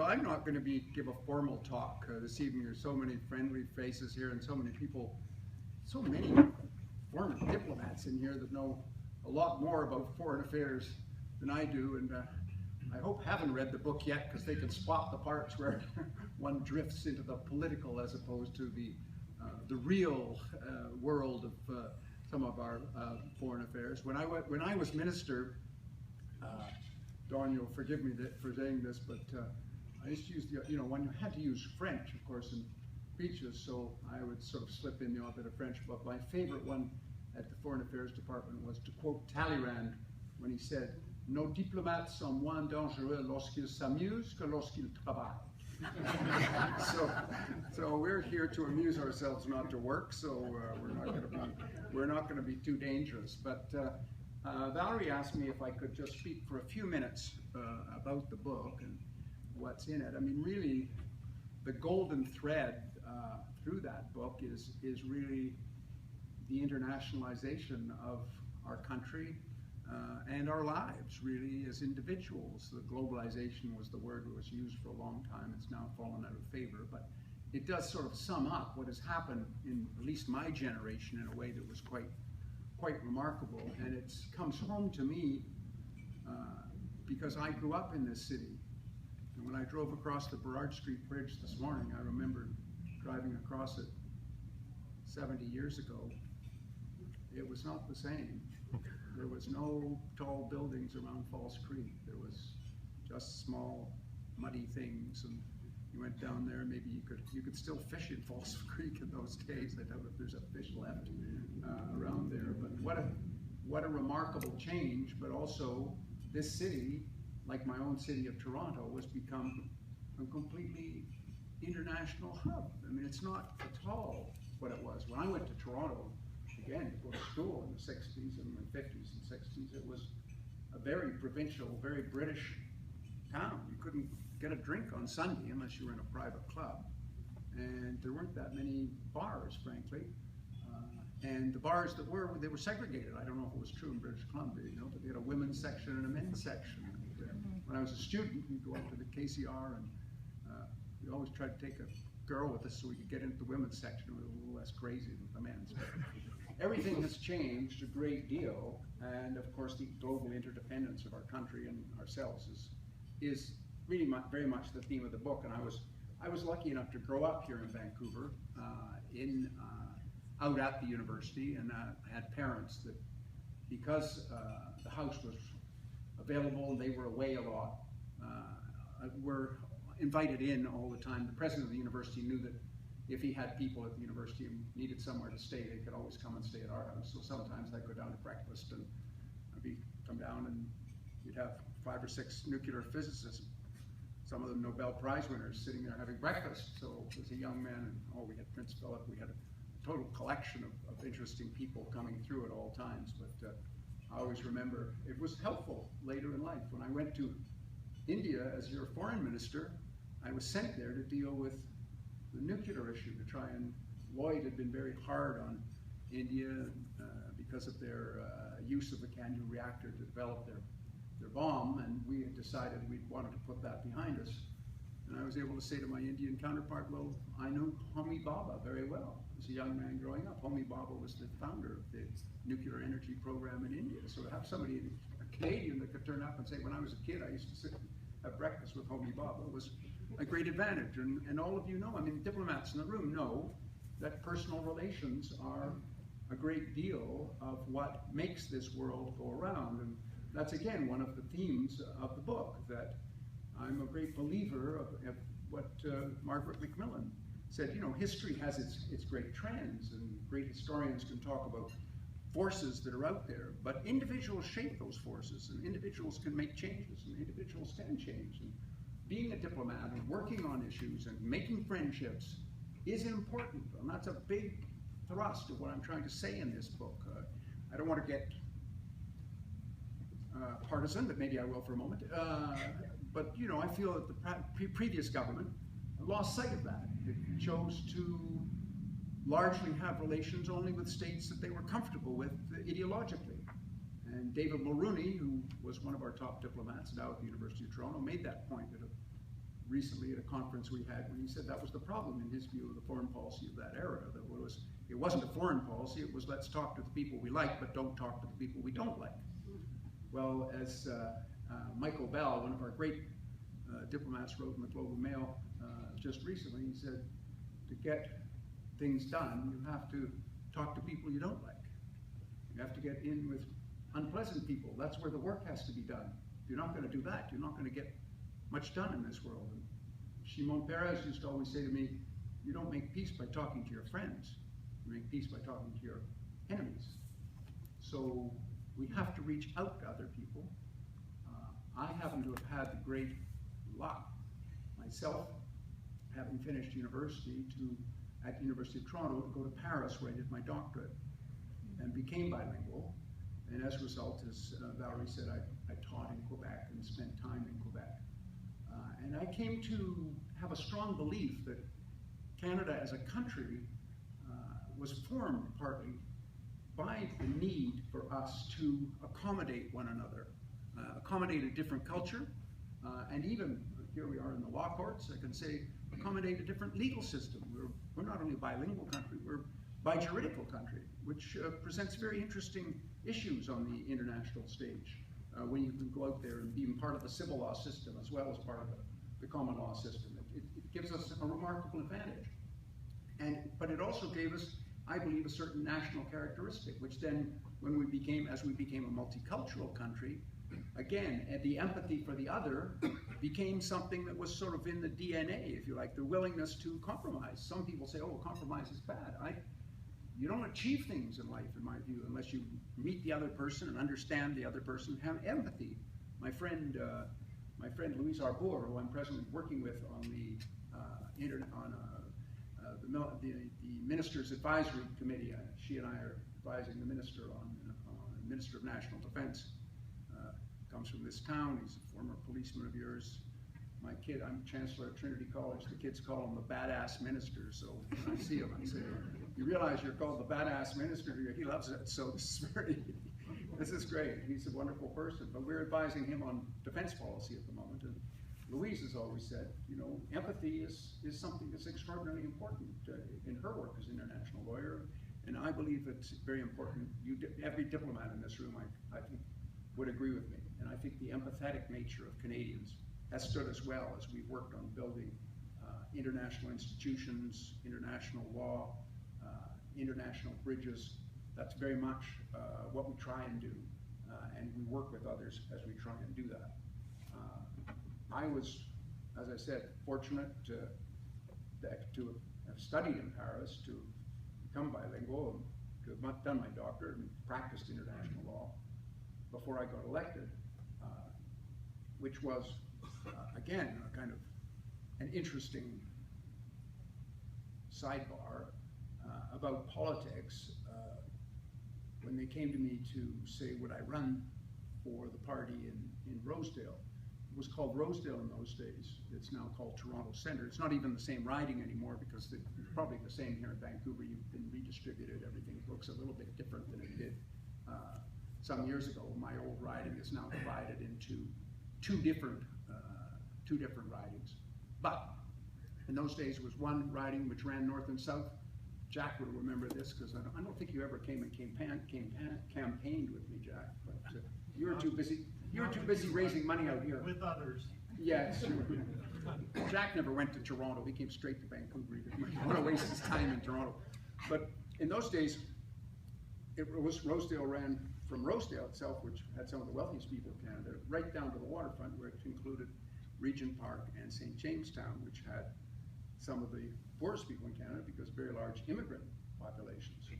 So I'm not going to give a formal talk this evening. There's so many friendly faces here and so many people, so many former diplomats in here that know a lot more about foreign affairs than I do, and I hope haven't read the book yet, because they can spot the parts where one drifts into the political as opposed to the real world of some of our foreign affairs. When I was minister, Dawn, you'll forgive me for saying this, but I used to use when you had to use French, of course, in speeches, so I would sort of slip in the odd bit of French. But my favorite one at the Foreign Affairs Department was to quote Talleyrand when he said, "Nos diplomates sont moins dangereux lorsqu'ils s'amusent que lorsqu'ils travaillent." so we're here to amuse ourselves, not to work. So we're not going to be too dangerous. But Valerie asked me if I could just speak for a few minutes about the book and what's in it. I mean, really, the golden thread through that book is really the internationalization of our country and our lives, really, as individuals. The globalization was the word that was used for a long time. It's now fallen out of favor, but it does sort of sum up what has happened in at least my generation in a way that was quite remarkable. And it comes home to me because I grew up in this city. And when I drove across the Burrard Street Bridge this morning, I remember driving across it 70 years ago. It was not the same. There was no tall buildings around False Creek. There was just small, muddy things, and you went down there. Maybe you could still fish in False Creek in those days. I doubt if there's a fish left around there. But what a remarkable change! But also, this city, like my own city of Toronto, was become a completely international hub. I mean, it's not at all what it was. When I went to Toronto, again, to go to school in the 60s and the 50s and 60s, it was a very provincial, very British town. You couldn't get a drink on Sunday unless you were in a private club. And there weren't that many bars, frankly. And the bars that were, they were segregated. I don't know if it was true in British Columbia, but they had a women's section and a men's section. And, when I was a student, we'd go up to the KCR, and we always tried to take a girl with us so we could get into the women's section. It was a little less crazy than the men's. But everything has changed a great deal, and of course the global interdependence of our country and ourselves is really very much the theme of the book. And I was lucky enough to grow up here in Vancouver, out at the university, and I had parents that, because the house was available and they were away a lot, were invited in all the time. The president of the university knew that if he had people at the university who needed somewhere to stay, they could always come and stay at our house. So sometimes I'd go down to breakfast, and I'd come down, and you'd have 5 or 6 nuclear physicists, some of them Nobel Prize winners, sitting there having breakfast. So as a young man, and we had Prince Philip, we had a total collection of interesting people coming through at all times. But I always remember it was helpful later in life. When I went to India as your foreign minister, I was sent there to deal with the nuclear issue, to try and, Lloyd had been very hard on India because of their use of the Candu reactor to develop their bomb, and we had decided we wanted to put that behind us. And I was able to say to my Indian counterpart, well, I knew Homi Bhabha very well as a young man growing up. Homi Bhabha was the founder of the nuclear energy program in India. So to have somebody, a Canadian, that could turn up and say, when I was a kid, I used to sit and have breakfast with Homi Bhabha, was a great advantage. And all of you know, I mean, diplomats in the room know that personal relations are a great deal of what makes this world go around. And that's, again, one of the themes of the book, that I'm a great believer of what Margaret Macmillan said. History has its great trends, and great historians can talk about forces that are out there, but individuals shape those forces, and individuals can make changes, and individuals can change. And being a diplomat and working on issues and making friendships is important, and that's a big thrust of what I'm trying to say in this book. I don't want to get partisan, but maybe I will for a moment. But I feel that the previous government lost sight of that. It chose to largely have relations only with states that they were comfortable with ideologically. And David Mulrooney, who was one of our top diplomats now at the University of Toronto, made that point, that recently at a conference we had, when he said that was the problem in his view of the foreign policy of that era. That it wasn't a foreign policy, it was let's talk to the people we like, but don't talk to the people we don't like. Well, as Michael Bell, one of our great diplomats, wrote in the Globe and Mail just recently, he said, to get things done, you have to talk to people you don't like. You have to get in with unpleasant people. That's where the work has to be done. If you're not going to do that, you're not going to get much done in this world. And Shimon Peres used to always say to me, you don't make peace by talking to your friends. You make peace by talking to your enemies. So we have to reach out to other people. I happen to have had the great luck myself, having finished university, at the University of Toronto, to go to Paris, where I did my doctorate and became bilingual. And as a result, as Valerie said, I taught in Quebec and spent time in Quebec. And I came to have a strong belief that Canada as a country was formed partly by the need for us to accommodate one another, accommodate a different culture, and even, here we are in the law courts, I can say, accommodate a different legal system. We're not only a bilingual country, we're a bi-juridical country, which presents very interesting issues on the international stage, when you can go out there and be part of the civil law system as well as part of the common law system. It gives us a remarkable advantage. But it also gave us, I believe, a certain national characteristic, which then, as we became a multicultural country, again, the empathy for the other became something that was sort of in the DNA, if you like, the willingness to compromise. Some people say, oh, compromise is bad. You don't achieve things in life, in my view, unless you meet the other person and understand the other person, have empathy. My friend Louise Arbour, who I'm presently working with on the Minister's Advisory Committee, she and I are advising the Minister on Minister of National Defense. Comes from this town. He's a former policeman of yours. My kid, I'm Chancellor at Trinity College. The kids call him the badass minister. So when I see him, I say, you realize you're called the badass minister here. He loves it. So this is great. He's a wonderful person. But we're advising him on defense policy at the moment. And Louise has always said, empathy is something that's extraordinarily important in her work as an international lawyer. And I believe it's very important. Every diplomat in this room, I think, would agree with me. And I think the empathetic nature of Canadians has stood us well as we've worked on building international institutions, international law, international bridges. That's very much what we try and do. And we work with others as we try and do that. I was, as I said, fortunate to have studied in Paris, to become bilingual, and to have done my doctorate and practiced international law before I got elected, which was, again, a kind of an interesting sidebar about politics. When they came to me to say, would I run for the party in Rosedale? It was called Rosedale in those days. It's now called Toronto Centre. It's not even the same riding anymore, because it's probably the same here in Vancouver. You've been redistributed. Everything looks a little bit different than it did some years ago. My old riding is now divided into two different ridings. But in those days, it was one riding which ran north and south. Jack would remember this, because I don't think you ever came and campaigned with me, Jack. But you were too busy. You were too busy raising money out here. With others. Yes. Jack never went to Toronto. He came straight to Vancouver. He didn't want to waste his time in Toronto. But in those days, Rosedale ran from Rosedale itself, which had some of the wealthiest people in Canada, right down to the waterfront, where it included Regent Park and St. Jamestown, which had some of the poorest people in Canada, because very large immigrant populations.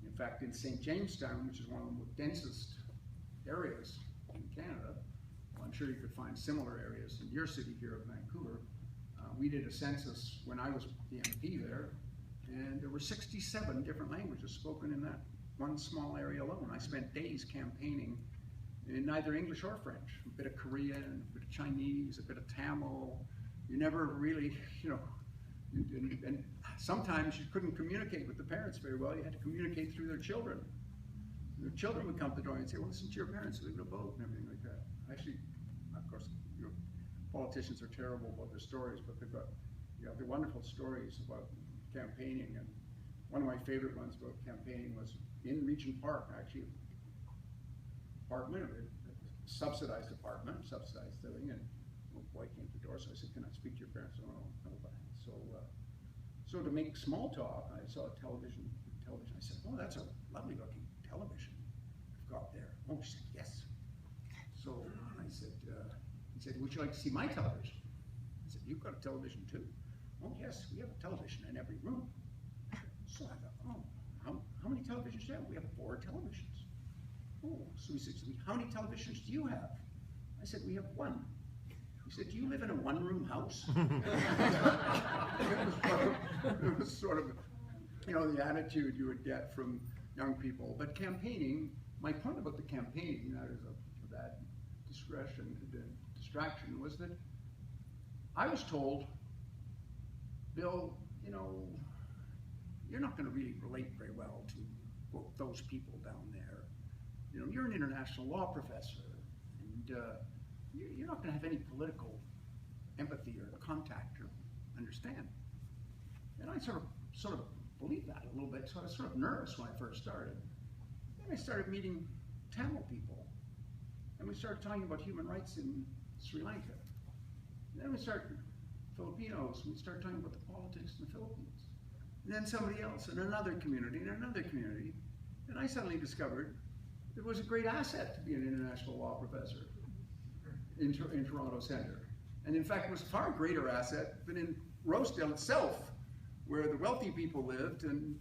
In fact, in St. Jamestown, which is one of the densest areas in Canada, well, I'm sure you could find similar areas in your city here of Vancouver. We did a census when I was the MP there, and there were 67 different languages spoken in that one small area alone. I spent days campaigning in neither English or French, a bit of Korean, a bit of Chinese, a bit of Tamil. You never really, and sometimes you couldn't communicate with the parents very well. You had to communicate through their children. Their children would come to the door and say, well, listen to your parents, leave it a vote, and everything like that. Actually, of course, politicians are terrible about their stories, but they've got, you know, the wonderful stories about campaigning. And one of my favorite ones about campaigning was in Regent Park, actually, apartment, a subsidized apartment, subsidized living, and a boy came to the door, so I said, "Can I speak to your parents?" "Oh, no, but." So to make small talk, I saw a television. I said, "Oh, that's a lovely looking television you've got there." "Oh," she said, "Yes." So I said, he said, "Would you like to see my television?" I said, "You've got a television too?" "Oh, yes, we have a television in every room." So I thought, "Oh, how many televisions do you have?" "We have 4 televisions." "Oh," so he said to me, "How many televisions do you have?" I said, "We have 1." He said, "Do you live in a 1-room house?" It was sort of, you know, the attitude you would get from young people. But campaigning, my point about the campaigning, that is that distraction, was that I was told, "Bill, you know, you're not going to really relate very well to, quote, those people down there. You know, you're an international law professor, and you're not going to have any political empathy or contact or understand." And I sort of believed that a little bit, so I was sort of nervous when I first started. Then I started meeting Tamil people, and we started talking about human rights in Sri Lanka. And then we started Filipinos, and we started talking about the politics in the Philippines. And then somebody else, in another community, and I suddenly discovered it was a great asset to be an international law professor in Toronto Centre. And in fact, it was a far greater asset than in Rosedale itself, where the wealthy people lived and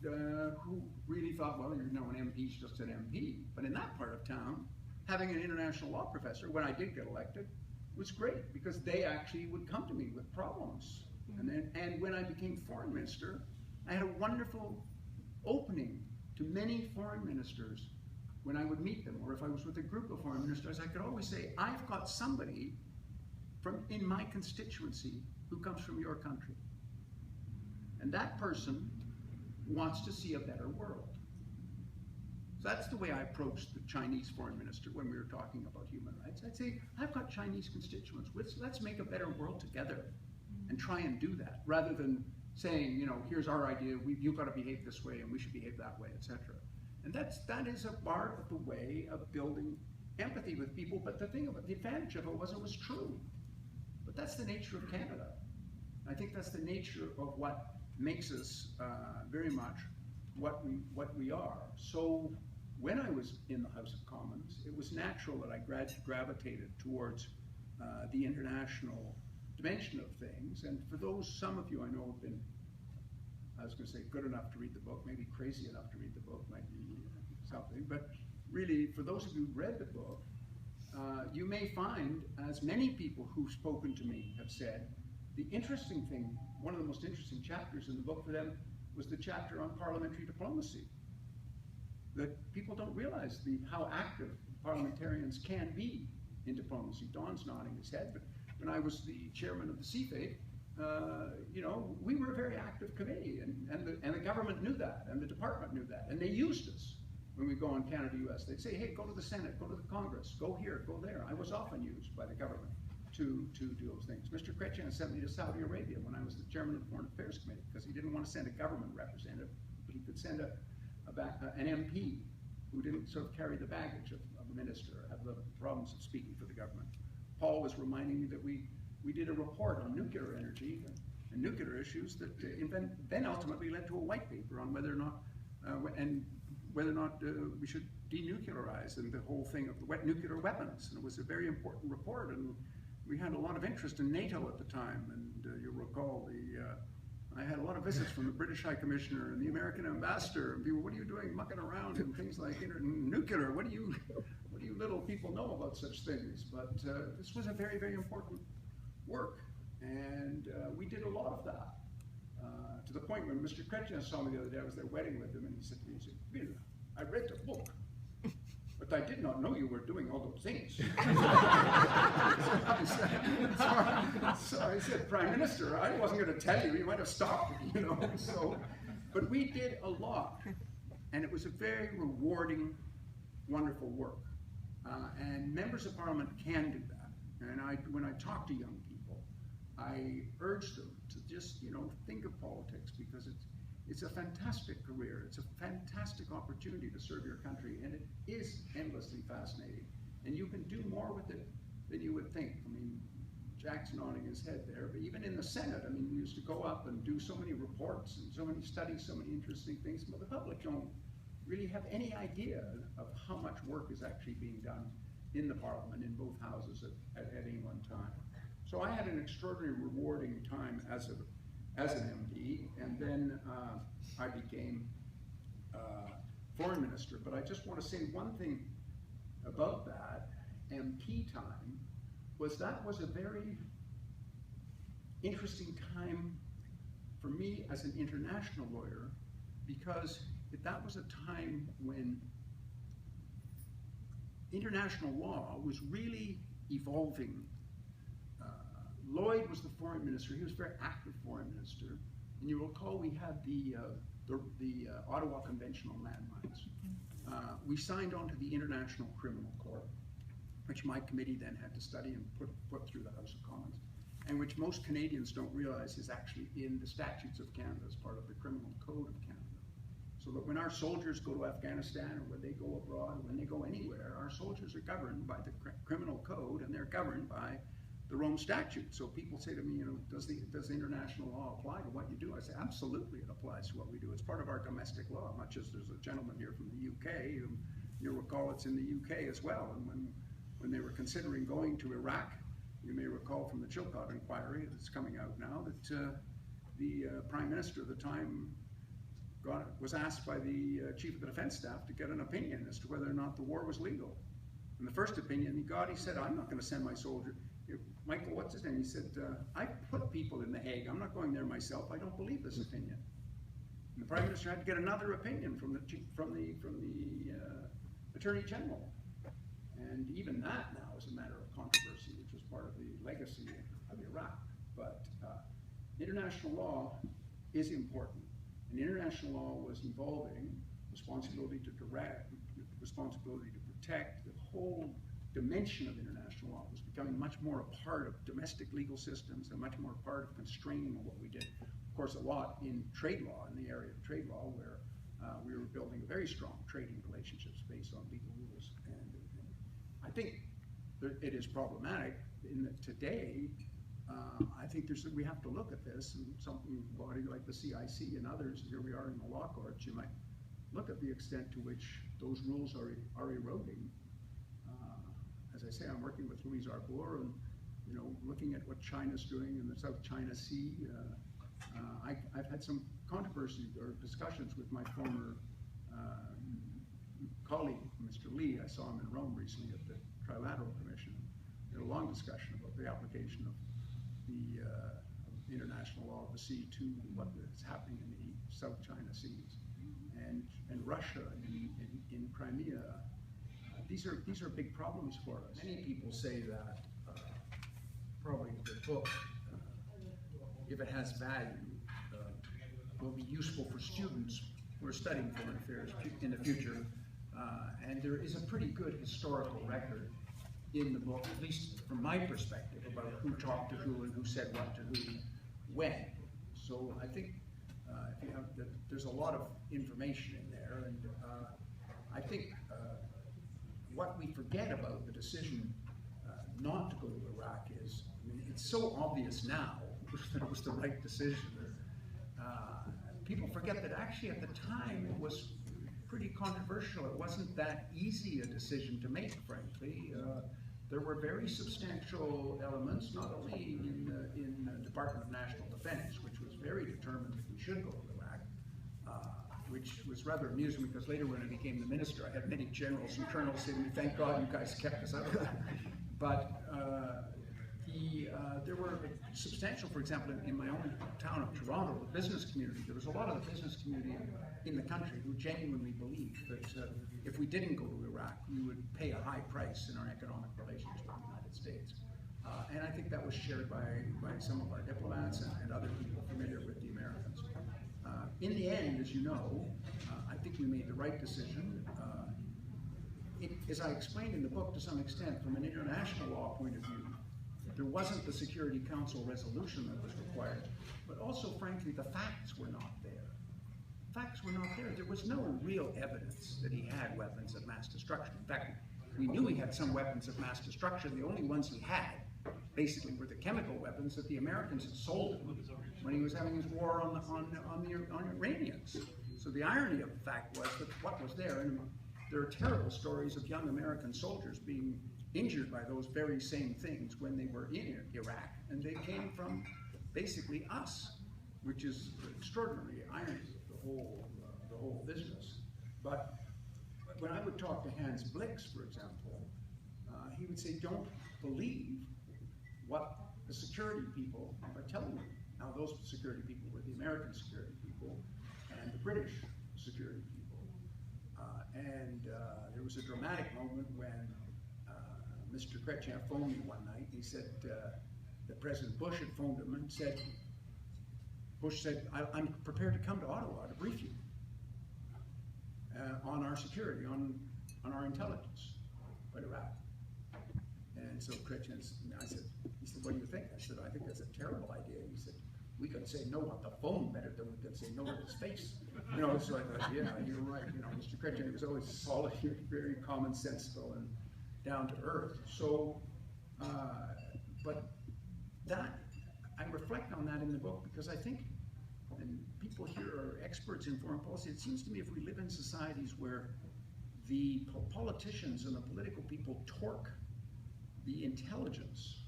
who really thought, well, you know, an MP's just an MP. But in that part of town, having an international law professor, when I did get elected, was great, because they actually would come to me with problems. And when I became foreign minister, I had a wonderful opening to many foreign ministers. When I would meet them, or if I was with a group of foreign ministers, I could always say, "I've got somebody in my constituency who comes from your country. And that person wants to see a better world." So that's the way I approached the Chinese foreign minister when we were talking about human rights. I'd say, "I've got Chinese constituents. Let's make a better world together and try and do that," rather than saying, you know, "Here's our idea, you've got to behave this way and we should behave that way," etc. And that is a part of the way of building empathy with people. But the advantage of it was true. But that's the nature of Canada. I think that's the nature of what makes us very much what we are. So when I was in the House of Commons, it was natural that I gravitated towards the international dimension of things. And for some of you I know have been, I was going to say good enough to read the book, maybe crazy enough to read the book might be something, but really for those of you who read the book, you may find, as many people who've spoken to me have said, the interesting thing, one of the most interesting chapters in the book for them was the chapter on parliamentary diplomacy. That people don't realize how active parliamentarians can be in diplomacy. Don's nodding his head, but when I was the chairman of the CFAID, you know, we were a very active committee, and the government knew that, and the department knew that, and they used us. When we go on Canada-US, they'd say, "Hey, go to the Senate, go to the Congress, go here, go there." I was often used by the government to do those things. Mr. Chrétien sent me to Saudi Arabia when I was the chairman of the Foreign Affairs Committee, because he didn't want to send a government representative, but he could send an MP who didn't sort of carry the baggage of a minister, have the problems of speaking for the government. Paul was reminding me that we did a report on nuclear energy and nuclear issues that then ultimately led to a white paper on whether or not we should denuclearize, and the whole thing of the nuclear weapons. And it was a very important report, and we had a lot of interest in NATO at the time. And you'll recall I had a lot of visits from the British High Commissioner and the American ambassador, and people, "What are you doing mucking around?" and things like nuclear. What do you little people know about such things? But this was a very, very important work, and we did a lot of that. To the point when Mr. Chrétien saw me the other day, I was at their wedding with him, and he said to me, "Bill, I read the book, but I did not know you were doing all those things." So I said, "Prime Minister, I wasn't going to tell you, you might have stopped," you know. So, but we did a lot, and it was a very rewarding, wonderful work. And members of Parliament can do that. And when I talk to young people, I urge them to just, think of politics, because it's a fantastic career. It's a fantastic opportunity to serve your country, and it is endlessly fascinating. And you can do more with it than you would think. I mean, Jack's nodding his head there, but even in the Senate, I mean, we used to go up and do so many reports and so many studies, so many interesting things, but the public don't really have any idea of how much work is actually being done in the Parliament, in both houses at any one time. So I had an extraordinarily rewarding time as an MD, and then I became foreign minister. But I just want to say one thing about that MP time, that was a very interesting time for me as an international lawyer, because that was a time when international law was really evolving. Lloyd was the foreign minister. He was a very active foreign minister. And you recall we had the Ottawa Convention on Landmines. We signed on to the International Criminal Court, which my committee then had to study and put through the House of Commons, and which most Canadians don't realize is actually in the statutes of Canada as part of the Criminal Code of Canada. So that when our soldiers go to Afghanistan, or when they go abroad, or when they go anywhere, our soldiers are governed by the Criminal Code, and they're governed by the Rome Statute. So people say to me, does international law apply to what you do? I say, absolutely, it applies to what we do. It's part of our domestic law, much as there's a gentleman here from the UK, you'll recall it's in the UK as well. And when they were considering going to Iraq, you may recall from the Chilcot inquiry that's coming out now that the Prime Minister at the time was asked by the Chief of the Defense Staff to get an opinion as to whether or not the war was legal. And the first opinion he got, he said, I'm not going to send my soldier. Michael, what's his name? He said, I put people in The Hague. I'm not going there myself. I don't believe this opinion. And the Prime Minister had to get another opinion from the Attorney General. And even that now is a matter of controversy, which was part of the legacy of Iraq. But international law is important. And international law was involving responsibility to direct, responsibility to protect. The whole dimension of international law was becoming much more a part of domestic legal systems and much more a part of constraining what we did. Of course, a lot in trade law, in the area of trade law, where we were building very strong trading relationships based on legal rules. And I think it is problematic in that today, I think we have to look at this, and something body like the CIC and others, here we are in the law courts, you might look at the extent to which those rules are eroding. As I say, I'm working with Louise Arbour, and looking at what China's doing in the South China Sea. I've had some controversy or discussions with my former colleague, Mr. Lee. I saw him in Rome recently at the Trilateral Commission. We had a long discussion about the application of the international law of the sea to what is happening in the South China Seas, and Russia in Crimea. These are big problems for us. Many people say that probably the book, if it has value, will be useful for students who are studying foreign affairs in the future. And there is a pretty good historical record in the book, at least from my perspective, about who talked to who and who said what to who when. So I think if you have there's a lot of information in there, and I think what we forget about the decision not to go to Iraq is, it's so obvious now that it was the right decision. People forget that actually at the time it was pretty controversial. It wasn't that easy a decision to make, frankly. There were very substantial elements, not only in the Department of National Defense, which was very determined that we should go to Iraq, which was rather amusing because later when I became the minister, I had many generals and colonels saying to me, thank God you guys kept us out of that. But there were substantial, for example, in my own town of Toronto, the business community, there was a lot of the business community in the country who genuinely believed that if we didn't go to Iraq, we would pay a high price in our economic relations with the United States. And I think that was shared by some of our diplomats and other people familiar with the Americans. In the end, as you know, I think we made the right decision. As I explained in the book to some extent, from an international law point of view, There wasn't the Security Council resolution that was required, but also, frankly, the facts were not there. Facts were not there. There was no real evidence that he had weapons of mass destruction. In fact, we knew he had some weapons of mass destruction. The only ones he had, basically, were the chemical weapons that the Americans had sold him when he was having his war on the Iranians. So the irony of the fact was that what was there, and there are terrible stories of young American soldiers being injured by those very same things when they were in Iraq, and they came from basically us, which is extraordinary irony of the whole business. But when I would talk to Hans Blix, for example, he would say, don't believe what the security people are telling you. Now, those security people were the American security people and the British security people. There was a dramatic moment when Mr. Kretschmer phoned me one night. He said that President Bush had phoned him and said, Bush said, I'm prepared to come to Ottawa to brief you on our security, on our intelligence about Iraq. And so Kretschmer, he said, what do you think? I said, I think that's a terrible idea. He said, we could say no on the phone better than we could say no to his face. You know, so I thought, yeah, you're right. You know, Mr. Kretschmer was always solid, very commonsensical and down to earth. So, but that, I reflect on that in the book because I think, and people here are experts in foreign policy, it seems to me if we live in societies where the politicians and the political people torque the intelligence,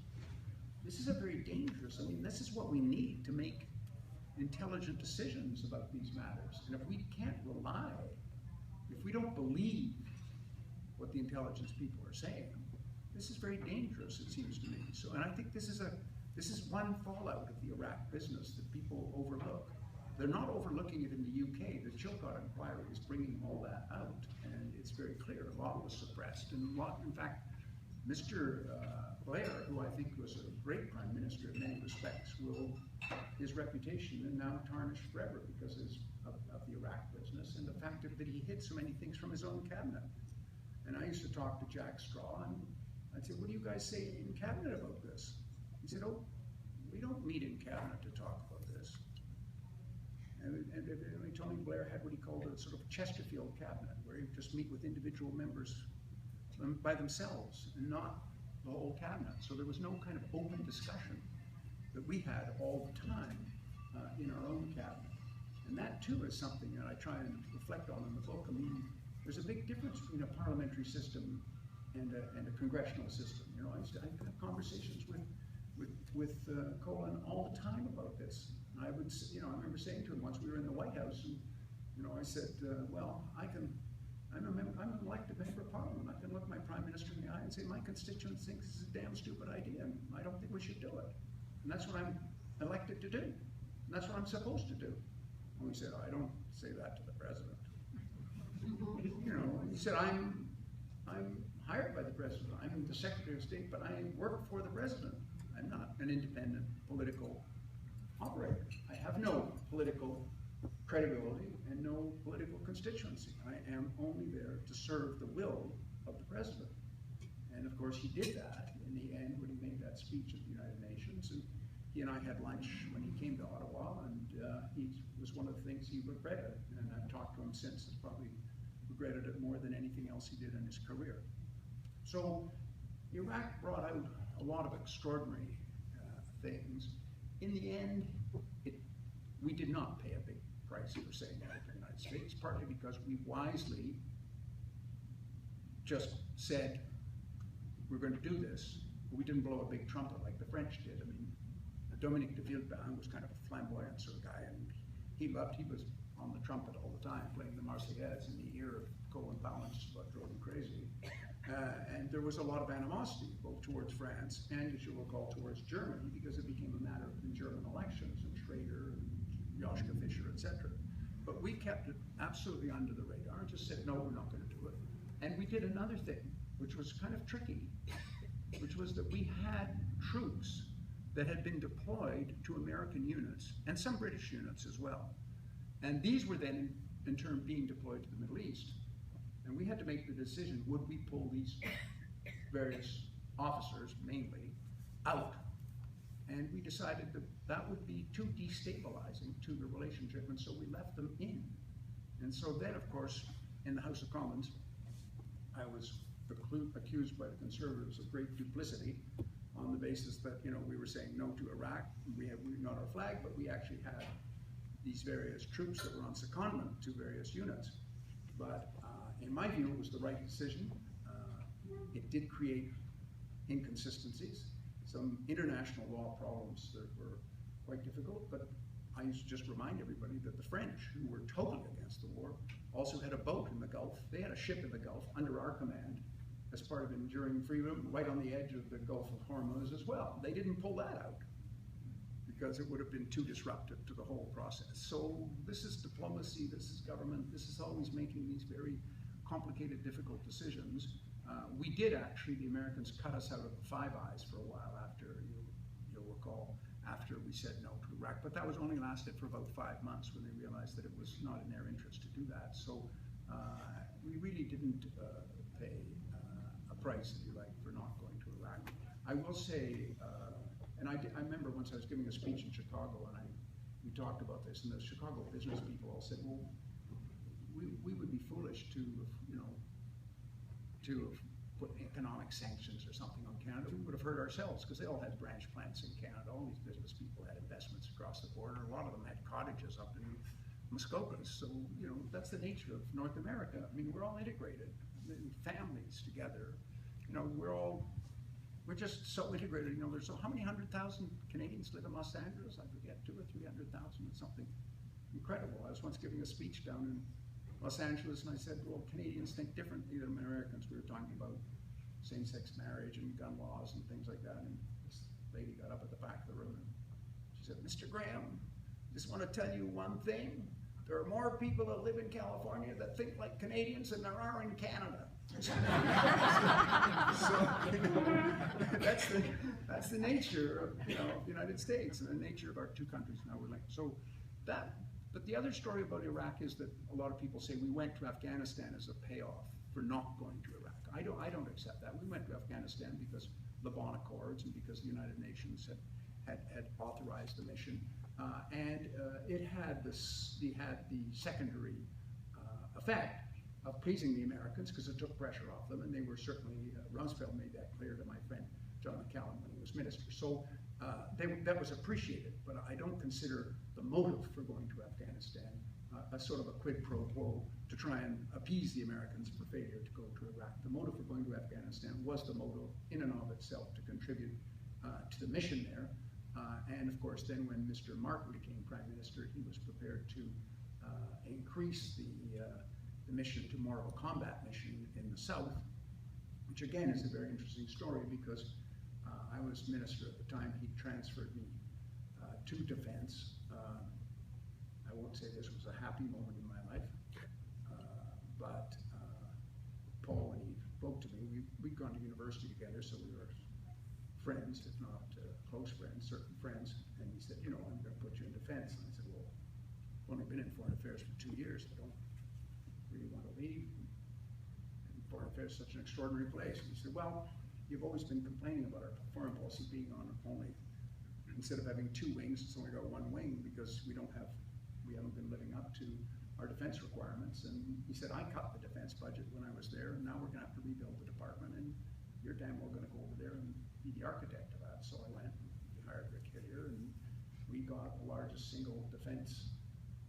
this is a very dangerous, I mean, this is what we need to make intelligent decisions about these matters. And if we can't rely, if we don't believe what the intelligence people are saying, this is very dangerous, it seems to me. So, and I think this is one fallout of the Iraq business that people overlook. They're not overlooking it in the UK. The Chilcot inquiry is bringing all that out, and it's very clear. A lot was suppressed, and a lot, in fact, Mr. Blair, who I think was a great prime minister in many respects, his reputation is now tarnished forever because of the Iraq business and the fact that he hid so many things from his own cabinet. And I used to talk to Jack Straw, and I'd say, what do you guys say in cabinet about this? He said, oh, we don't meet in cabinet to talk about this. And Tony Blair had what he called a sort of Chesterfield cabinet, where he would just meet with individual members by themselves and not the whole cabinet. So there was no kind of open discussion that we had all the time in our own cabinet. And that too is something that I try and reflect on in the book. I mean, there's a big difference between a parliamentary system and a congressional system. You know, I have conversations with Colin all the time about this. And I would, you know, I remember saying to him once we were in the White House, and you know, I said, well, I'm an elected member of Parliament. I can look my Prime Minister in the eye and say, my constituents think this is a damn stupid idea, and I don't think we should do it. And that's what I'm elected to do. And that's what I'm supposed to do. And we said, I don't say that to the President. You know, he said, I'm hired by the President. I'm the Secretary of State, but I work for the President. I'm not an independent political operator. I have no political credibility and no political constituency. I am only there to serve the will of the President. And of course he did that in the end when he made that speech at the United Nations. And he and I had lunch when he came to Ottawa, and he was one of the things he regretted. And I've talked to him since, and probably regretted it more than anything else he did in his career. So Iraq brought out a lot of extraordinary things. In the end, we did not pay a big price for saying that in the United States, partly because we wisely just said, we're going to do this. But we didn't blow a big trumpet like the French did. I mean, Dominique de Villepin was kind of a flamboyant sort of guy, and he was on the trumpet all the time, playing the Marseillaise in the ear of Colin Powell, just about drove him crazy. And there was a lot of animosity, both towards France and, as you'll recall, towards Germany, because it became a matter of the German elections, and Schrader, and Joschka Fischer, etc. But we kept it absolutely under the radar and just said, no, we're not going to do it. And we did another thing, which was kind of tricky, which was that we had troops that had been deployed to American units, and some British units as well. And these were then, in turn, being deployed to the Middle East. And we had to make the decision, would we pull these various officers, mainly, out. And we decided that that would be too destabilizing to the relationship, and so we left them in. And so then, of course, in the House of Commons, I was accused by the Conservatives of great duplicity on the basis that, you know, we were saying no to Iraq. We not our flag, but we actually had these various troops that were on secondment to various units. But in my view, it was the right decision. It did create inconsistencies, some international law problems that were quite difficult, but I used to just remind everybody that the French, who were totally against the war, also had a boat in the Gulf. They had a ship in the Gulf under our command as part of enduring freedom, right on the edge of the Gulf of Hormuz as well. They didn't pull that out because it would have been too disruptive to the whole process. So this is diplomacy, this is government, this is always making these very complicated, difficult decisions. We did actually, the Americans cut us out of the Five Eyes for a while after, you'll recall, after we said no to Iraq, but that was only lasted for about 5 months when they realized that it was not in their interest to do that. So we really didn't pay a price, if you like, for not going to Iraq. I will say, and I remember once I was giving a speech in Chicago, and we talked about this, and the Chicago business people all said, well, we would be foolish to, you know, to put economic sanctions or something on Canada. We would have hurt ourselves, because they all had branch plants in Canada. All these business people had investments across the border. A lot of them had cottages up in Muskokas. So, you know, that's the nature of North America. I mean, we're all integrated, families together. You know, we're just so integrated. You know, there's how many 100,000 Canadians live in Los Angeles? I forget, 200,000 or 300,000 or something incredible. I was once giving a speech down in Los Angeles, and I said, well, Canadians think differently than Americans. We were talking about same-sex marriage and gun laws and things like that, and this lady got up at the back of the room, and she said, Mr. Graham, just want to tell you one thing. There are more people that live in California that think like Canadians than there are in Canada. So, you know, that's the nature of, you know, the United States and the nature of our two countries. Now we're linked. So that. But the other story about Iraq is that a lot of people say we went to Afghanistan as a payoff for not going to Iraq. I don't accept that. We went to Afghanistan because the Bonn Accords and because the United Nations had authorized the mission, and it had the secondary effect of pleasing the Americans because it took pressure off them, and they were certainly, Rumsfeld made that clear to my friend John McCallum when he was minister. So that was appreciated, but I don't consider the motive for going to Afghanistan a sort of a quid pro quo to try and appease the Americans for failure to go to Iraq. The motive for going to Afghanistan was the motive in and of itself to contribute to the mission there. And of course, then when Mr. Martin became Prime Minister, he was prepared to increase the mission to more of a combat mission in the South, which again is a very interesting story because I was minister at the time. He transferred me to defense. I won't say this was a happy moment in my life, but Paul, when he spoke to me, we'd gone to university together, so we were friends, if not close friends, certain friends, and he said, you know, I'm going to put you in defense. And I said, well, I've only been in foreign affairs for 2 years. I don't really want to leave. And foreign affairs is such an extraordinary place. And he said, well, you've always been complaining about our foreign policy being on only, instead of having 2 wings, it's only got 1 wing because we haven't been living up to our defense requirements. And he said, I cut the defense budget when I was there, and now we're going to have to rebuild the department, and you're damn well going to go over there and be the architect of that. So I went, we hired Rick Hillier, and we got the largest single defense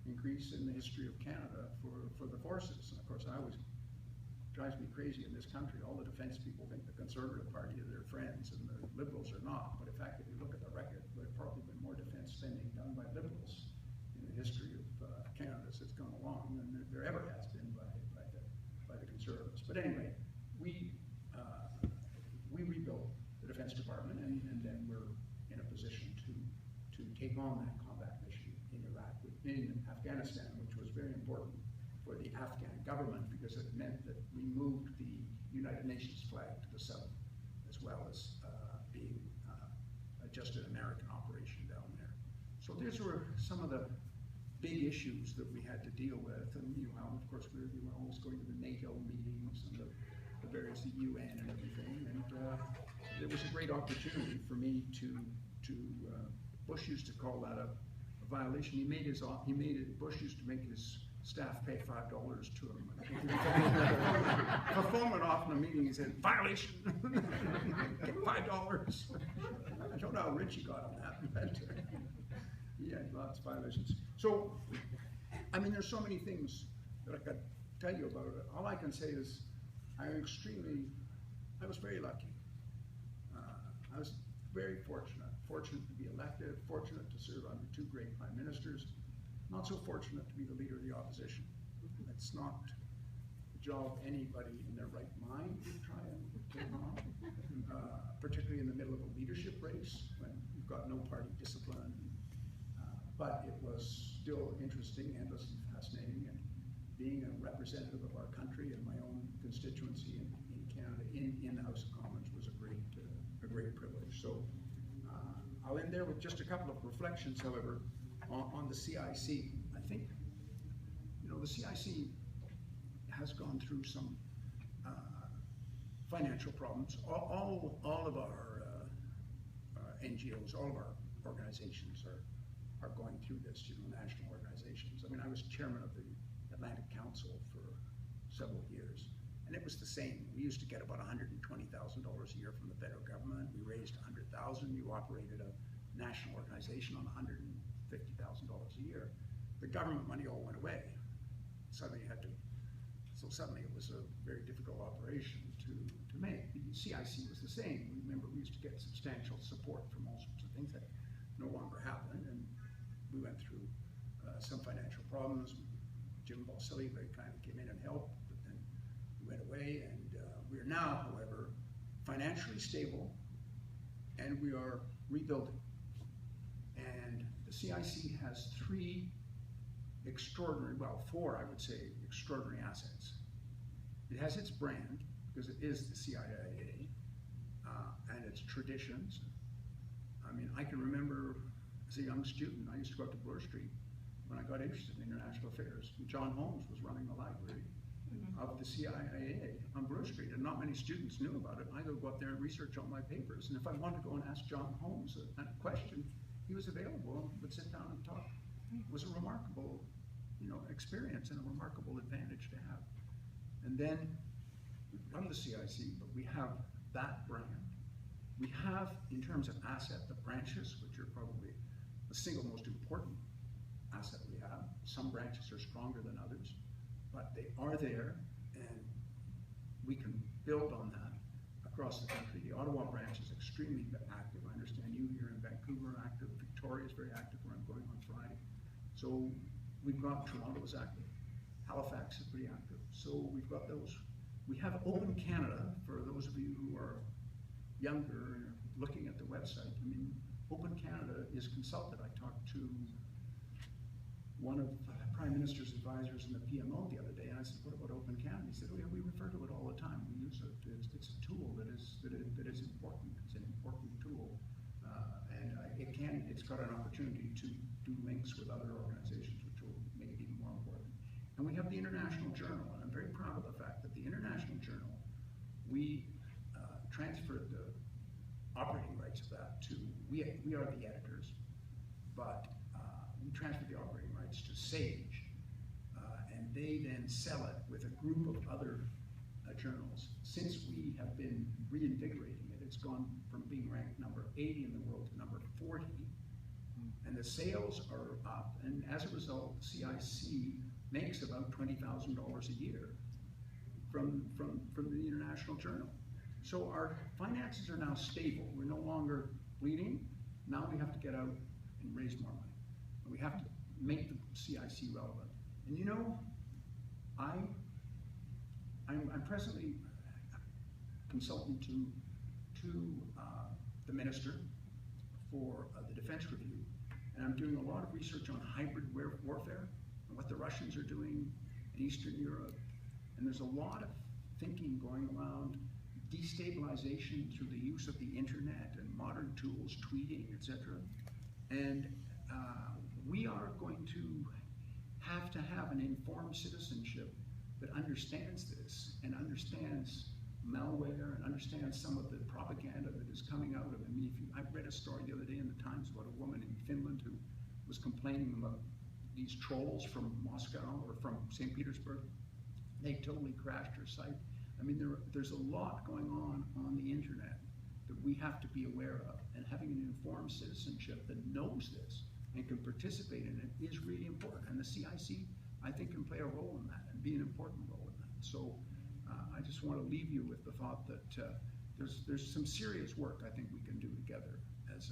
increase in the history of Canada for the forces. And of course, drives me crazy in this country. All the defense people think the Conservative Party are their friends and the Liberals are not. But in fact, if you look at the record, there's probably been more defense spending done by Liberals in the history of Canada as it's gone along than there ever has been by the Conservatives. But anyway, we rebuilt the Defense Department, and then we're in a position to take on that combat mission in Afghanistan, which was very important for the Afghan government because it meant that we moved the United Nations flag to the south, as well as being just an American operation down there. So these were some of the big issues that we had to deal with, and of course we were always going to the NATO meetings and the various UN and everything, and there was a great opportunity for me to Bush used to call that a violation. Bush used to make his staff pay $5 to him. If a phone went off in a meeting, he said, "Violation, get $5." I don't know how rich he got on that, but he had lots of violations. So, I mean, there's so many things that I could tell you about it. All I can say is I was very lucky. I was very fortunate to be elected, fortunate to serve under two great prime ministers, not so fortunate to be the leader of the opposition. It's not the job of anybody in their right mind to try and take on, particularly in the middle of a leadership race when you've got no party discipline. But it was still interesting, endlessly fascinating, and being a representative of our country and my own constituency in Canada in the House of Commons was a great privilege. So I'll end there with just a couple of reflections, however, on the CIC. I think, the CIC has gone through some financial problems. All of our NGOs, all of our organizations are going through this, national organizations. I mean, I was chairman of the Atlantic Council for several years, and it was the same. We used to get about $120,000 a year from the federal government. We raised $100,000. You operated a national organization on $150,000 a year. The government money all went away. Suddenly it was a very difficult operation to make. The CIC was the same. Remember, we used to get substantial support from all sorts of things that no longer happen, and we went through some financial problems. Jim Balsillie very kindly came in and helped, but then we went away, and we are now, however, financially stable, and we are rebuilding. And the CIC has four, I would say, extraordinary assets. It has its brand, because it is the CIA, and its traditions. I mean, I can remember as a young student, I used to go up to Bloor Street when I got interested in international affairs. John Holmes was running the library of the CIA on Bloor Street, and not many students knew about it. I would go up there and research all my papers, and if I wanted to go and ask John Holmes a question, he was available and would sit down and talk. It was a remarkable, experience and a remarkable advantage to have. And then we run the CIC, but we have that brand. We have, in terms of asset, the branches, which are probably the single most important asset we have. Some branches are stronger than others, but they are there, and we can build on that across the country. The Ottawa branch is extremely active. I understand you here in Vancouver are active. Victoria is very active, where I'm going on Friday. So we've got, Toronto is active. Halifax is pretty active. So we've got those. We have Open Canada, for those of you who are younger and looking at the website. I mean, Open Canada is consulted. I talked to one of the Prime Minister's advisors in the PMO the other day, and I said, "What about Open Canada?" He said, "Oh yeah, we refer to it all the time. We use it. It's a tool that is important. It's an important tool, and it's got an opportunity to do links with other organizations, which will make it even more important." And we have the International Journal, and I'm very proud of the fact that the International Journal, we transferred the operating rights of that to, we are the editors, but we transferred the operating rights to Sage, and they then sell it with a group of other journals. Since we have been reinvigorating it, it's gone from being ranked number 80 in the world to number 40, and the sales are up, and as a result, CIC makes about $20,000 a year from the International Journal. So our finances are now stable. We're no longer bleeding. Now we have to get out and raise more money. And we have to make the CIC relevant. And I'm presently consultant to the Minister for the Defense Review, and I'm doing a lot of research on hybrid warfare and what the Russians are doing in Eastern Europe. And there's a lot of thinking going around destabilization through the use of the internet and modern tools, tweeting, etc. And we are going to have an informed citizenship that understands this and understands malware and understand some of the propaganda that is coming out of it. I mean, I read a story the other day in the Times about a woman in Finland who was complaining about these trolls from Moscow or from St. Petersburg. They totally crashed her site. I mean, there's a lot going on the internet that we have to be aware of, and having an informed citizenship that knows this and can participate in it is really important. And the CIC, I think, can play a role in that and be an important role in that. So I just want to leave you with the thought that there's some serious work I think we can do together as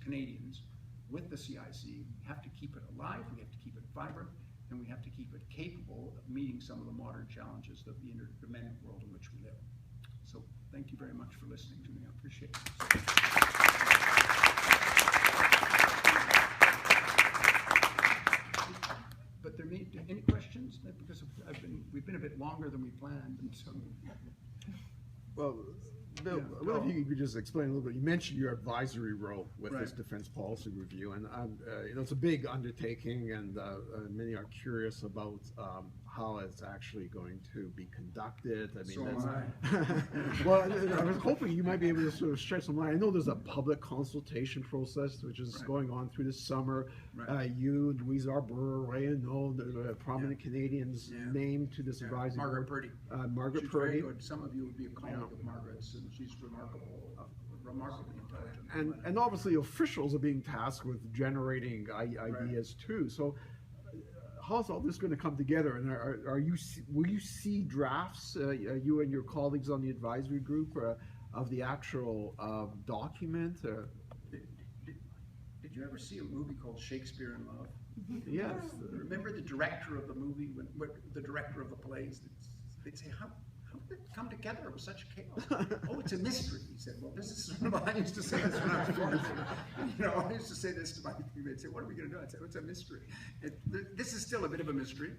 Canadians with the CIC. We have to keep it alive, we have to keep it vibrant, and we have to keep it capable of meeting some of the modern challenges of the interdependent world in which we live. So thank you very much for listening to me. I appreciate it. But there may be any questions? Because we've been a bit longer than we planned, and so. Well, Bill, Yeah, I wonder if you could just explain a little bit. You mentioned your advisory role with Right. this defense policy review, and you know, it's a big undertaking, and many are curious about how it's actually going to be conducted. I mean, So am I. well, I was hoping you might be able to sort of shed some light. I know there's a public consultation process which is Right. going on through the summer. Right. You, Louise Arbor, Ray, and Noel, the prominent Canadians Yeah. named to this Yeah, advisory Margaret board. Purdy. Margaret She's very Purdy. good. Some of you would be a colleague of Margaret's, and she's remarkably intelligent. And obviously officials are being tasked with generating ideas too. So how's all this going to come together? And will you see drafts, you and your colleagues on the advisory group, of the actual document? Did you ever see a movie called Shakespeare in Love? Yes. Remember the director of the movie, the director of the plays? They'd say, how did it come together? It was such chaos. Oh, it's a mystery. He said, well, this is, I used to say this when I was born. You know, I used to say this to my people. They'd say, what are we going to do? I'd say, oh, it's a mystery. This is still a bit of a mystery.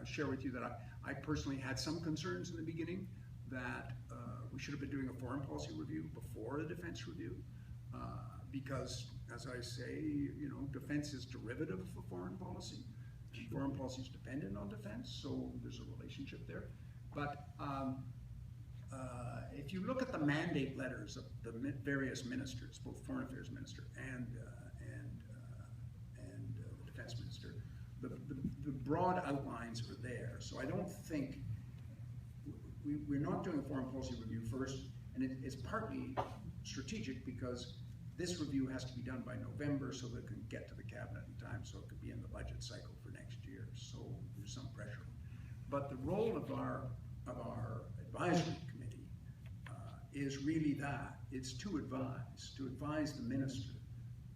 Share with you that I personally had some concerns in the beginning that we should have been doing a foreign policy review before the defense review, because, as I say, you know, defense is derivative of foreign policy. Foreign policy is dependent on defense, so there's a relationship there. But if you look at the mandate letters of the various ministers, both Foreign Affairs Minister and the Defense Minister, the broad outlines are there. So I don't think we're not doing a foreign policy review first, and it's partly strategic because this review has to be done by November so that it can get to the cabinet in time, so it could be in the budget cycle for next year. So there's some pressure. But the role of our advisory committee is really that. It's to advise the minister.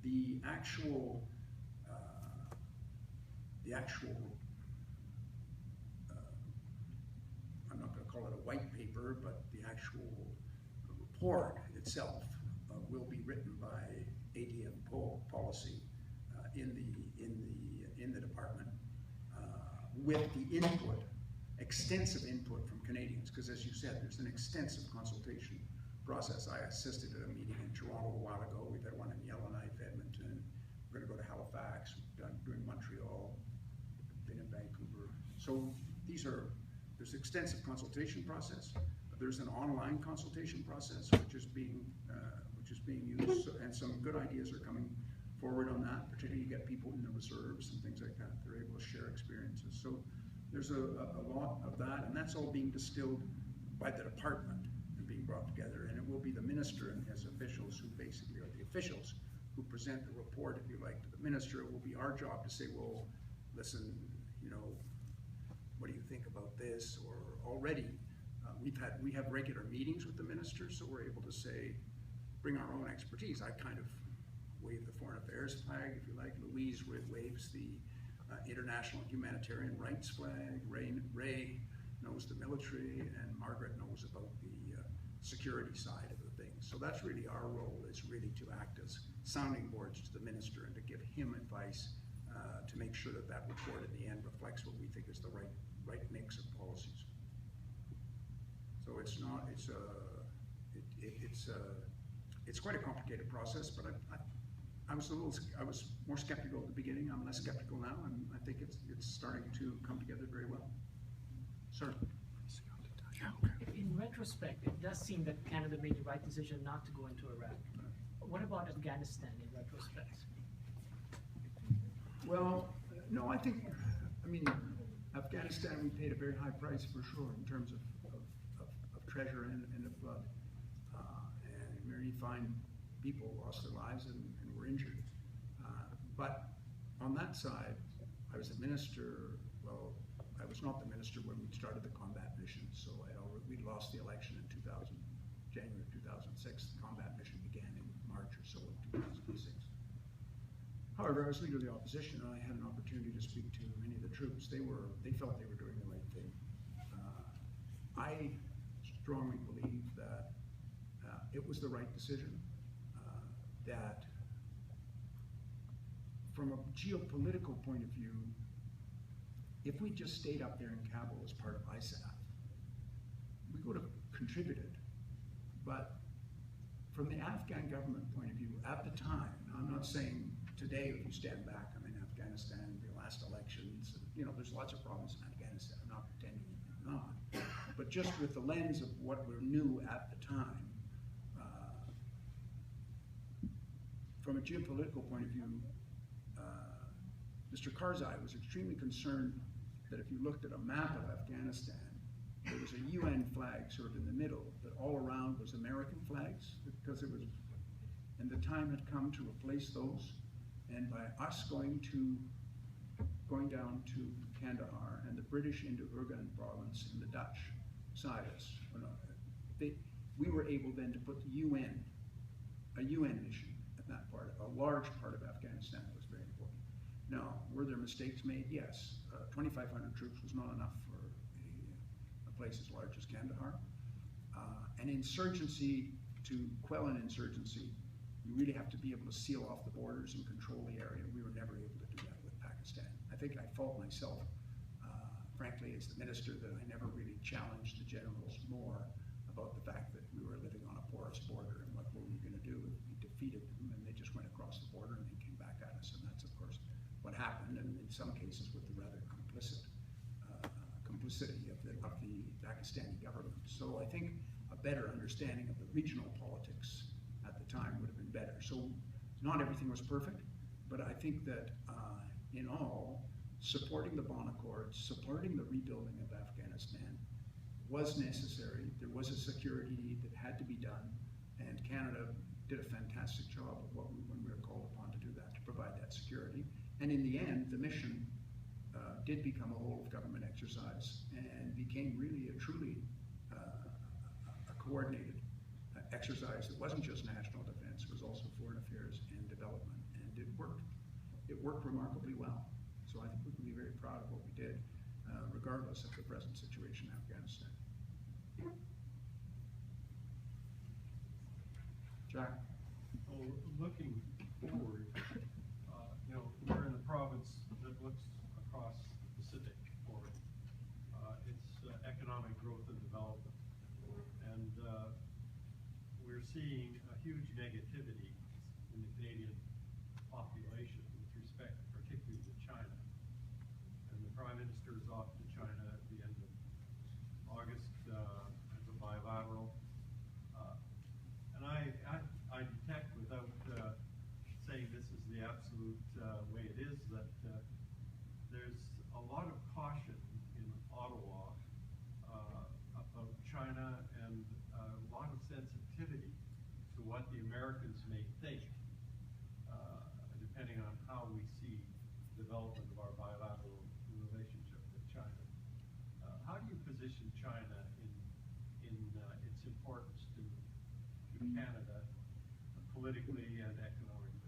The actual I'm not going to call it a white paper, but the actual report itself will be written by ADM policy in the department with the input, extensive input from Canadians, because as you said, there's an extensive consultation process. I assisted at a meeting in Toronto a while ago. We've had one in Yellowknife, Edmonton. We're going to go to Halifax. We've doing Montreal. Been in Vancouver. So there's extensive consultation process. There's an online consultation process which is being used, and some good ideas are coming forward on that. Particularly, you get people in the reserves and things like that. They're able to share experiences. So there's a lot of that, and that's all being distilled by the department and being brought together. And it will be the minister and his officials who basically are the officials who present the report, if you like, to the minister. It will be our job to say, well, listen, you know, what do you think about this? Or already, we have regular meetings with the minister, so we're able to say, bring our own expertise. I kind of wave the foreign affairs flag, if you like. Louise waves the international humanitarian rights flag. Ray knows the military, and Margaret knows about the security side of the thing. So that's really our role, is really to act as sounding boards to the minister and to give him advice to make sure that that report in the end reflects what we think is the right mix of policies. So it's quite a complicated process, but I was more skeptical at the beginning. I'm less skeptical now, and I think it's starting to come together very well. Sir. In retrospect, it does seem that Canada made the right decision not to go into Iraq. What about Afghanistan in retrospect? Well, no, I mean, Afghanistan, we paid a very high price for sure in terms of treasure and of blood. And many fine people lost their lives and were injured. But on that side, I was the minister. Well, I was not the minister when we started the combat mission, so we lost the election in January 2006. The combat mission began in March or so of 2006. However, I was leader of the opposition, and I had an opportunity to speak to many of the troops. They felt they were doing the right thing. I strongly believe that it was the right decision. That from a geopolitical point of view, if we just stayed up there in Kabul as part of ISAF, we would have contributed. But from the Afghan government point of view, at the time, I'm not saying today if you stand back, I mean, Afghanistan, the last elections, you know, there's lots of problems in Afghanistan, I'm not pretending they're not. But just with the lens of what we knew at the time, from a geopolitical point of view, Mr. Karzai was extremely concerned that if you looked at a map of Afghanistan, there was a UN flag sort of in the middle, but all around was American flags, because it was, and the time had come to replace those. And by us going down to Kandahar and the British into Urgan province and the Dutch side us, we were able then to put the UN, a UN mission at that part, a large part of Afghanistan that was very important. Now, were there mistakes made? Yes. 2,500 troops was not enough for a place as large as Kandahar. An insurgency, to quell an insurgency, you really have to be able to seal off the borders and control the area. We were never able to do that with Pakistan. I think I fault myself, frankly, as the minister, that I never really challenged the generals more about the fact that we were living on a porous border and what were we going to do if we defeated them and they just went across the border and they came back at us. And that's, of course, what happened, and in some cases with the rather complicity of the Pakistani government. So I think a better understanding of the regional politics at the time would have been better. So not everything was perfect, but I think that in all, supporting the Bonn Accords, supporting the rebuilding of Afghanistan was necessary. There was a security need that had to be done, and Canada did a fantastic job of when we were called upon to do that, to provide that security. And in the end, the mission did become a whole of government exercise and became really a truly a coordinated exercise that wasn't just national defense, it was also foreign affairs and development, and it worked. It worked remarkably well. So I think we can be very proud of what we did, regardless of the present situation in Afghanistan. Jack? Well, looking forward, you know, we're in a province that looks across the Pacific for its economic growth and development. And we're seeing a huge negativity in the Canadian population with respect particularly to China. And the Prime Minister is off to China at the end of August as a bilateral. And I detect, without saying this is the absolute way it is, that there's a lot of caution in Ottawa about China, and a lot of sensitivity to what the Americans may think, depending on how we see the development of our bilateral relationship with China. How do you position China in its importance to Canada, politically and economically?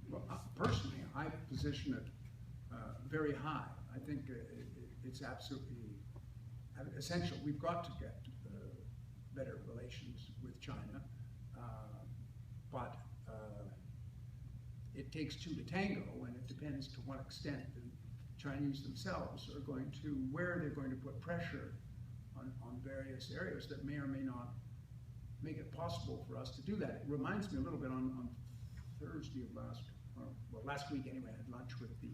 Well, personally, I position it very high. I think it's absolutely essential. We've got to get better relations with China, but it takes two to tango, and it depends to what extent the Chinese themselves are going to, where they're going to put pressure on various areas that may or may not make it possible for us to do that. It reminds me a little bit on Thursday of last week anyway, I had lunch with the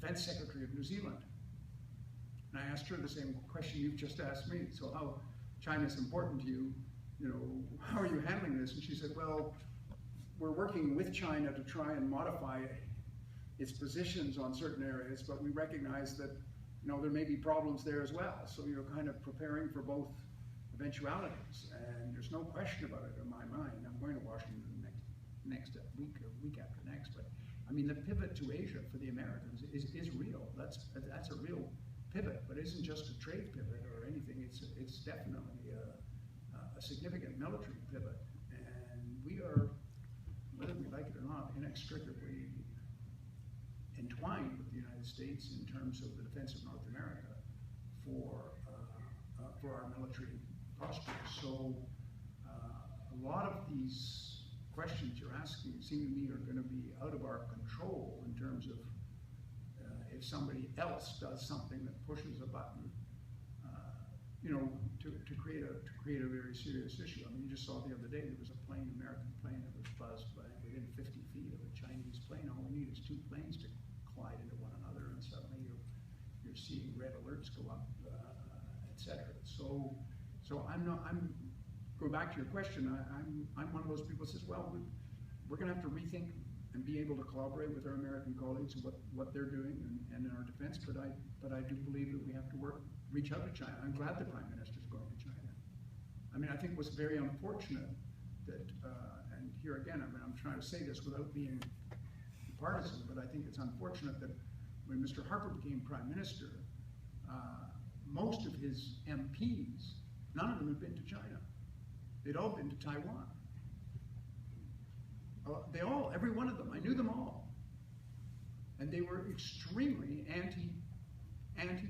Defense Secretary of New Zealand. And I asked her the same question you've just asked me. So how China's important to you, how are you handling this? And she said, well, we're working with China to try and modify its positions on certain areas, but we recognize that there may be problems there as well. So you're kind of preparing for both eventualities, and there's no question about it in my mind. I'm going to Washington next week or week after next, but I mean the pivot to Asia for the Americans is real. That's a real pivot, but it isn't just a trade pivot or anything. It's definitely a significant military pivot, and we are, whether we like it or not, inextricably entwined with the United States in terms of the defense of North America for our military posture. So a lot of these questions you're asking seem to me are going to be out of our control in terms of if somebody else does something that pushes a button, to create a very serious issue. I mean, you just saw the other day there was a plane, American plane, that was buzzed by within 50 feet of a Chinese plane. All we need is two planes to collide into one another, and suddenly you're seeing red alerts go up, etc. So go back to your question. I'm one of those people who says, well, we're going to have to rethink and be able to collaborate with our American colleagues and what they're doing and in our defense. But I do believe that we have to reach out to China. I'm glad the Prime Minister's going to China. I mean, I think it was very unfortunate that, and here again, I mean, I'm trying to say this without being partisan, but I think it's unfortunate that when Mr. Harper became Prime Minister, most of his MPs, none of them had been to China. They'd all been to Taiwan. Every one of them, I knew them all. And they were extremely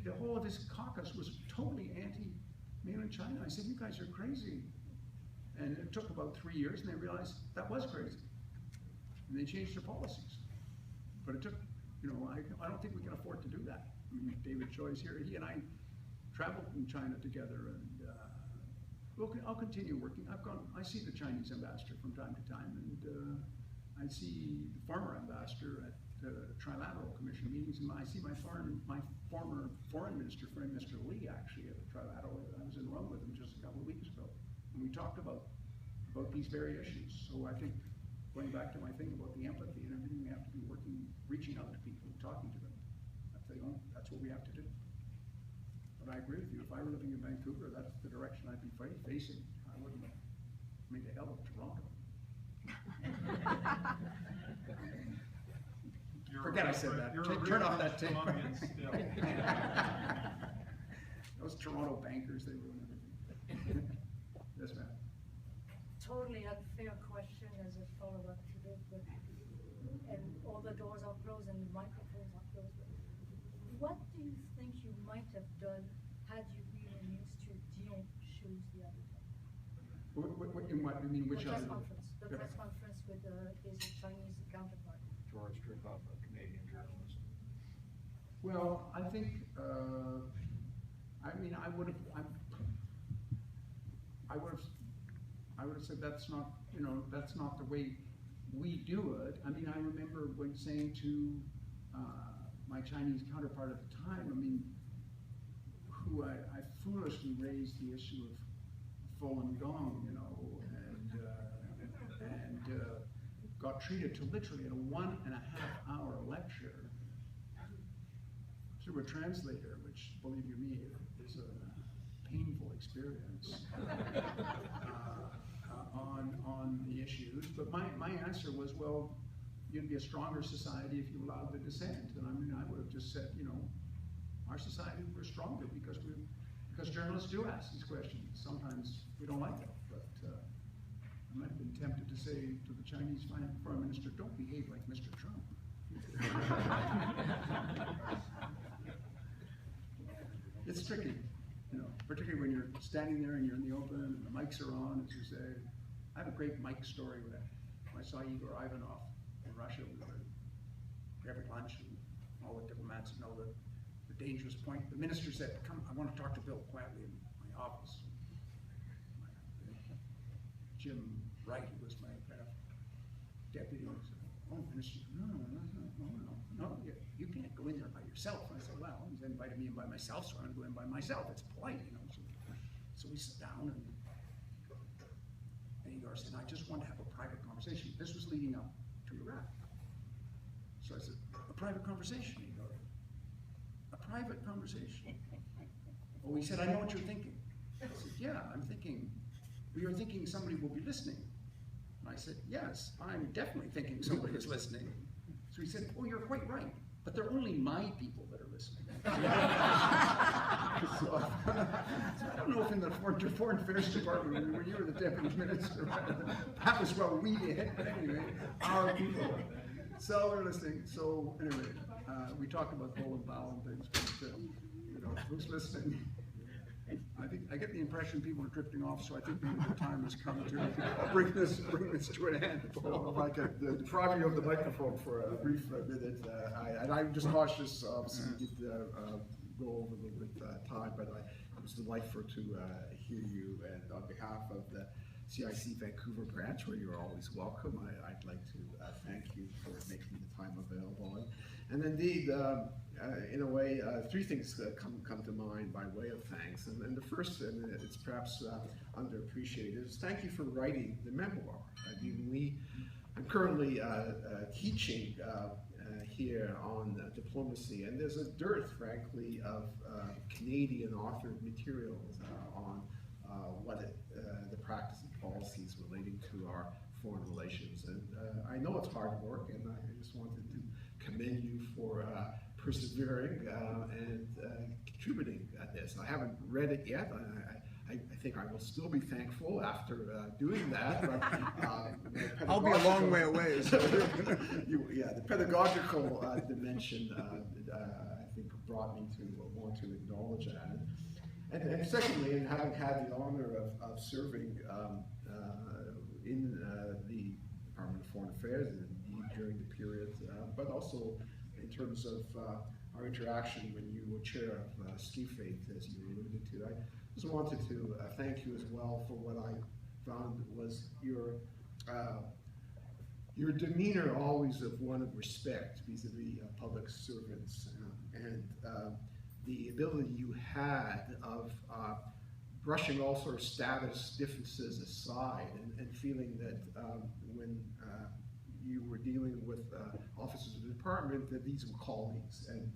the whole of his caucus was totally anti-mainland China. I said, you guys are crazy. And it took about 3 years, and they realized that was crazy. And they changed their policies. But it took, I don't think we can afford to do that. I mean, David Choi's here, he and I traveled in China together, and I'll continue working. I see the Chinese ambassador from time to time, and I see the former ambassador at Trilateral Commission meetings, and I see my former foreign minister friend, Mr. Lee, actually at the Trilateral. I was in Rome with him just a couple of weeks ago, and we talked about these very issues. So I think, going back to my thing about the empathy and everything, we have to be reaching out to people, talking to them. If they don't, that's what we have to do. But I agree with you. If I were living in Vancouver, that's the direction I'd be facing. I wouldn't have made a hell of Toronto. Forget I said that. Turn off that tape. Those Toronto bankers, they ruin everything. Yes, ma'am. Totally unfair question as a follow-up to this, and all the doors are closed and the microphones are closed. What do you think you might have done had you been in Minister Dion's shoes the other day? In what you mean? Which the press other? conference. The press conference with his Chinese counterpart. George Trickoff, a Canadian journalist. Well, I think, I would have said that's not the way we do it. I mean, I remember when saying to my Chinese counterpart at the time, who I foolishly raised the issue of Falun Gong, and got treated to literally a 1.5-hour lecture through a translator, which, believe you me, is a painful experience on the issues. But my answer was, well, you'd be a stronger society if you allowed the dissent. And I would have just said, our society, we're stronger because journalists do ask these questions. Sometimes we don't like it, but I might have been tempted to say to the Chinese Foreign Minister, don't behave like Mr. Trump. It's tricky, particularly when you're standing there and you're in the open and the mics are on, as you say. I have a great mic story with it. I saw Igor Ivanov in Russia. We were having lunch, and all the diplomats know the dangerous point. The minister said, come, I want to talk to Bill quietly in my office. Jim Wright, who was my kind of deputy, said, oh, minister, no, you can't go in there by yourself. yourself. And I said, well, he's invited me in by myself, so I'm going to go in by myself. It's polite, you know. So we sit down, and Igor said, I just want to have a private conversation. This was leading up to Iraq. So I said, a private conversation, Igor. A private conversation. Oh, he said, I know what you're thinking. I said, yeah, I'm thinking, you're thinking somebody will be listening. And I said, yes, I'm definitely thinking somebody is listening. So he said, oh, you're quite right, but they're only my people that are listening. So I don't know if in the Foreign Affairs Department, when you were the deputy minister, that was what we did, but anyway, our people. So we're listening. So anyway, we talked about Bull and Bow and things, but you know, who's listening? I think I get the impression people are drifting off, so I think maybe the time has come to bring this to an end. Well, if I could deprive you of the microphone for a brief minute, and I'm just cautious, obviously, we did go over a little bit time, but it was delightful to hear you, and on behalf of the CIC Vancouver branch, where you're always welcome, I'd like to thank you for making the time available. And indeed, in a way, three things come to mind by way of thanks. And the first, and it's perhaps underappreciated, is thank you for writing the memoir. I mean, I'm currently teaching here on diplomacy, and there's a dearth, frankly, of Canadian authored materials on the practice and policies relating to our foreign relations. And I know it's hard work, and I just wanted to commend you for persevering and contributing at this. I haven't read it yet. I think I will still be thankful after doing that. But, I'll be a long way away. Yeah, the pedagogical dimension, I think, brought me to want to acknowledge that. And secondly, and having had the honor of serving in the Department of Foreign Affairs, and indeed during the period, but also in terms of our interaction when you were chair of SkiFate, as you alluded to, I just wanted to thank you as well for what I found was your demeanor always of one of respect vis-a-vis public servants, and the ability you had of brushing all sort of status differences aside, and feeling that when you were dealing with officers of the department, that these were colleagues, and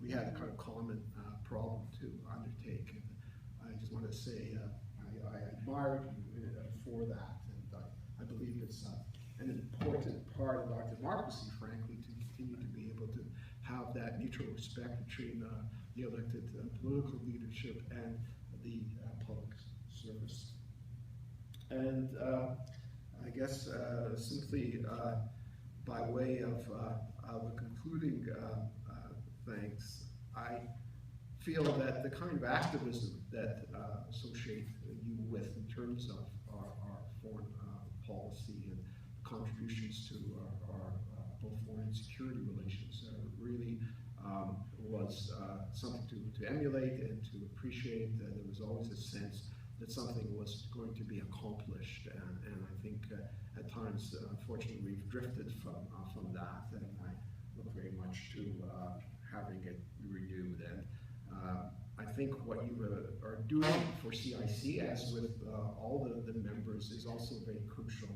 we had a kind of common problem to undertake. And I just want to say I admire you for that, and I believe it's an important part of our democracy, frankly, to continue to be able to have that mutual respect between the elected political leadership and the public service. And I guess simply by way of a concluding thanks, I feel that the kind of activism that associate you with in terms of our foreign policy and contributions to our both foreign and security relations really was something to emulate and to appreciate. There was always a sense that something was going to be accomplished, and I think at times, unfortunately, we've drifted from that, and I look very much to having it renewed. And I think what you are doing for CIC, as with all the members, is also very crucial,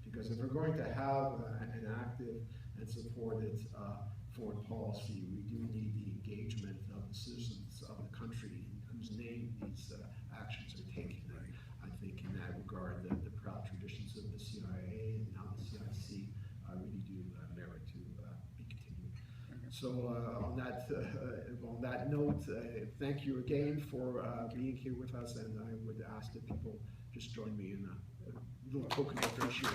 because if we're going to have an active and supported foreign policy, we do need the engagement of the citizens of the country in whose name these actions are taken. And I think in that regard, the proud traditions of the CIA and now the CIC really do merit to be continued. So on that note, thank you again for being here with us, and I would ask that people just join me in a little token of appreciation.